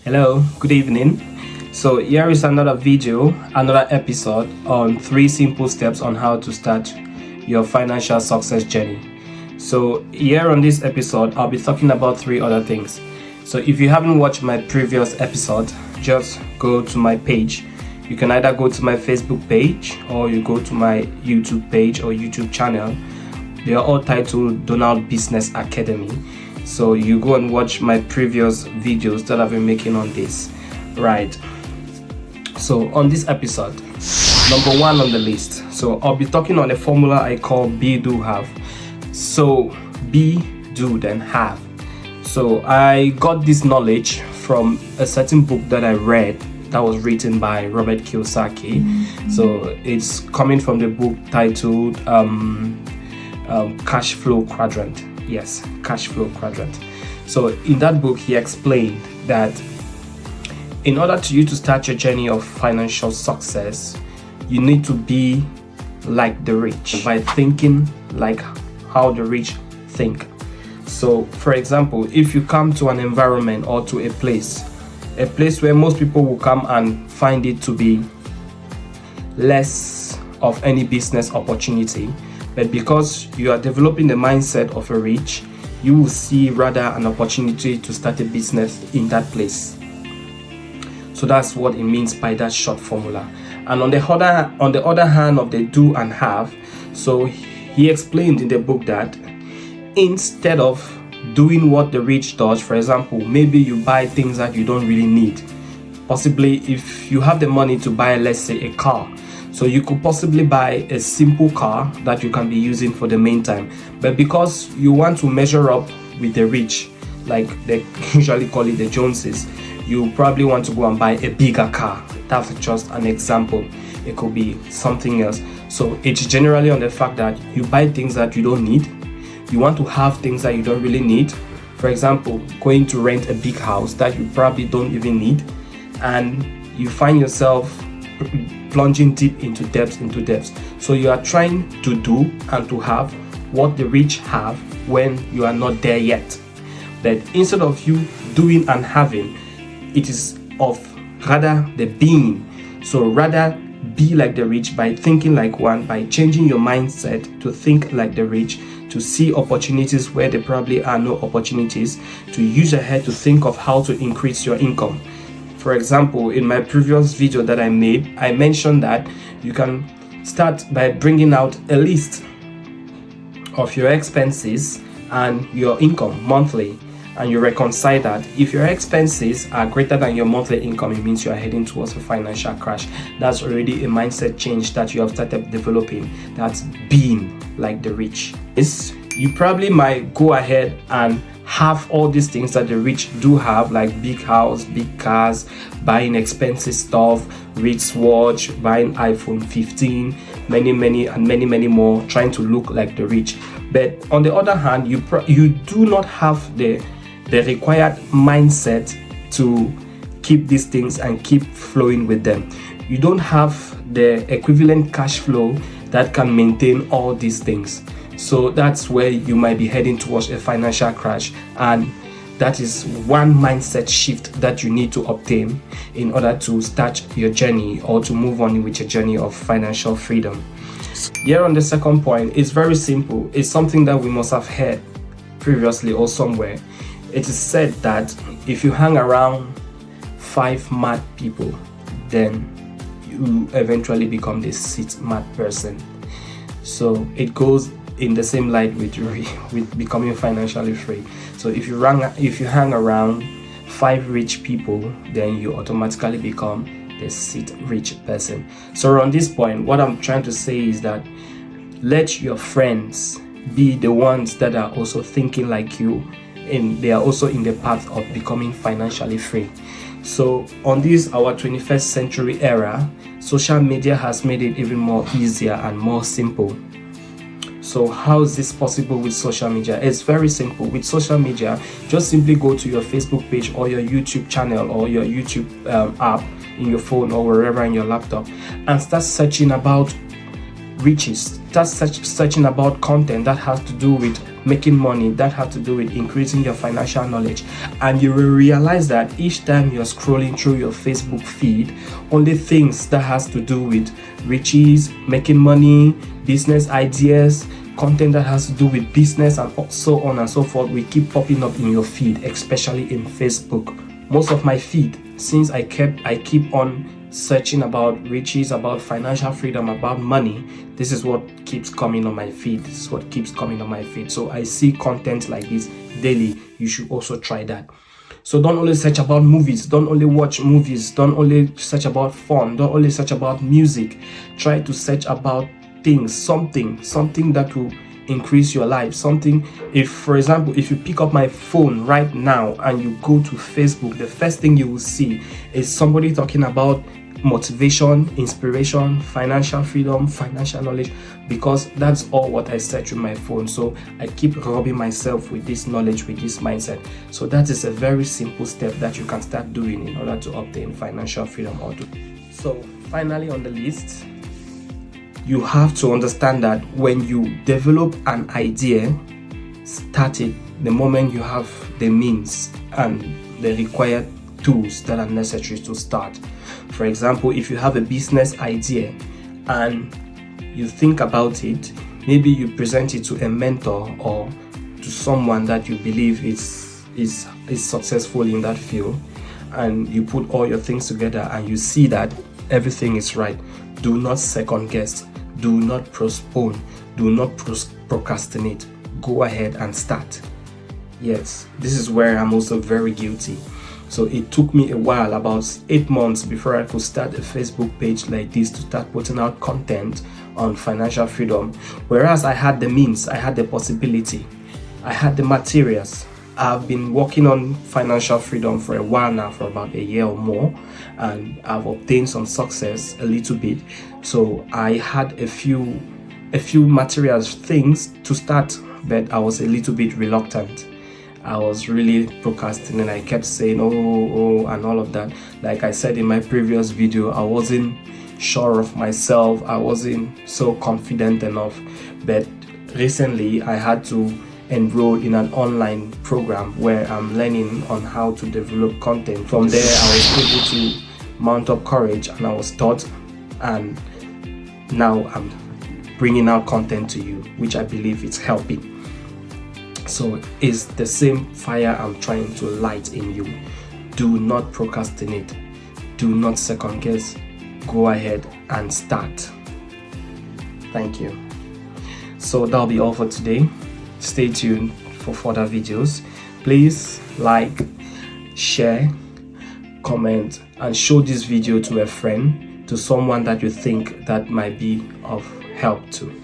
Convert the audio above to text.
Hello, good evening. So here is another video, another episode on 3 simple steps on how to start your financial success journey. So here on this episode, I'll be talking about 3 other things. So if you haven't watched my previous episode, just go to my page. You can either go to my Facebook page or you go to my YouTube page or YouTube channel. They are all titled Donald Business Academy. So you go and watch my previous videos that I've been making on this. Right. So on this episode, number 1 on the list. So I'll be talking on a formula I call be, do, have. So be, do, then have. So I got this knowledge from a certain book that I read that was written by Robert Kiyosaki. So it's coming from the book titled Cash Flow Quadrant. Yes, Cash Flow Quadrant. So in that book, he explained that in order to you to start your journey of financial success, you need to be like the rich by thinking like how the rich think. So, for example, if you come to an environment or to a place where most people will come and find it to be less of any business opportunity, but because you are developing the mindset of a rich, you will see rather an opportunity to start a business in that place. So that's what it means by that short formula. And on the other hand of the do and have, so he explained in the book that instead of doing what the rich does, for example, maybe you buy things that you don't really need. Possibly if you have the money to buy, let's say, a car, so you could possibly buy a simple car that you can be using for the meantime. But because you want to measure up with the rich, like they usually call it the Joneses, you probably want to go and buy a bigger car. That's just an example. It could be something else. So it's generally on the fact that you buy things that you don't need. You want to have things that you don't really need. For example, going to rent a big house that you probably don't even need, and you find yourself plunging deep into debts. So you are trying to do and to have what the rich have when you are not there yet. But instead of you doing and having, it is of rather the being. So rather be like the rich by thinking like one, by changing your mindset to think like the rich, to see opportunities where there probably are no opportunities, to use your head to think of how to increase your income. For example, in my previous video that I made, I mentioned that you can start by bringing out a list of your expenses and your income monthly, and you reconcile that. If your expenses are greater than your monthly income, it means you are heading towards a financial crash. That's already a mindset change that you have started developing. That's being like the rich. You probably might go ahead and have all these things that the rich do have, like big house, big cars, buying expensive stuff, rich watch, buying iPhone 15, many more, trying to look like the rich. But on the other hand, you do not have the required mindset to keep these things and keep flowing with them. You don't have the equivalent cash flow that can maintain all these things. So that's where you might be heading towards a financial crash, and that is one mindset shift that you need to obtain in order to start your journey or to move on with your journey of financial freedom. Here on the second point, it's very simple. It's something that we must have heard previously or somewhere. It is said that if you hang around 5 mad people, then you eventually become the 6th mad person. So it goes in the same light with becoming financially free. So if you hang around 5 rich people, then you automatically become the 6th rich person. So on this point, what I'm trying to say is that let your friends be the ones that are also thinking like you, and they are also in the path of becoming financially free. So on this, our 21st century era, social media has made it even more easier and more simple. So how is this possible with social media? It's very simple. With social media, just simply go to your Facebook page or your YouTube channel or your YouTube app in your phone or wherever in your laptop, and start searching about riches. Start searching about content that has to do with making money, that had to do with increasing your financial knowledge. And you will realize that each time you're scrolling through your Facebook feed, only things that has to do with riches, making money, business ideas, content that has to do with business, and so on and so forth will keep popping up in your feed, especially in Facebook. Most of my feed, since I keep on searching about riches, about financial freedom, about money, this is what keeps coming on my feed. So I see content like this daily. You should also try that. So don't only search about movies, don't only watch movies, don't only search about fun, don't only search about music. Try to search about things, something that will increase your life. Something, if for example, if you pick up my phone right now and you go to Facebook, the first thing you will see is somebody talking about motivation, inspiration, financial freedom, financial knowledge, because that's all what I search with my phone. So I keep rubbing myself with this knowledge, with this mindset. So that is a very simple step that you can start doing in order to obtain financial freedom. So finally on the list, you have to understand that when you develop an idea, start it the moment you have the means and the required tools that are necessary to start. For example, if you have a business idea and you think about it, maybe you present it to a mentor or to someone that you believe is successful in that field, and you put all your things together and you see that everything is right. Do not second guess, do not postpone, do not procrastinate. Go ahead and start. Yes, this is where I'm also very guilty. So it took me a while, about 8 months, before I could start a Facebook page like this to start putting out content on financial freedom. Whereas I had the means, I had the possibility, I had the materials. I've been working on financial freedom for a while now, for about a year or more, and I've obtained some success a little bit. So I had a few materials, things to start, but I was a little bit reluctant. I was really procrastinating. I kept saying oh and all of that. Like I said in my previous video, I wasn't sure of myself, I wasn't so confident enough. But recently I had to enroll in an online program where I'm learning on how to develop content. From there I was able to mount up courage, and I was taught, and now I'm bringing out content to you, which I believe is helping. So it's the same fire I'm trying to light in you. Do not procrastinate, do not second guess, go ahead and start. Thank you. So that'll be all for today. Stay tuned for further videos. Please like, share, comment, and show this video to a friend, to someone that you think that might be of help to.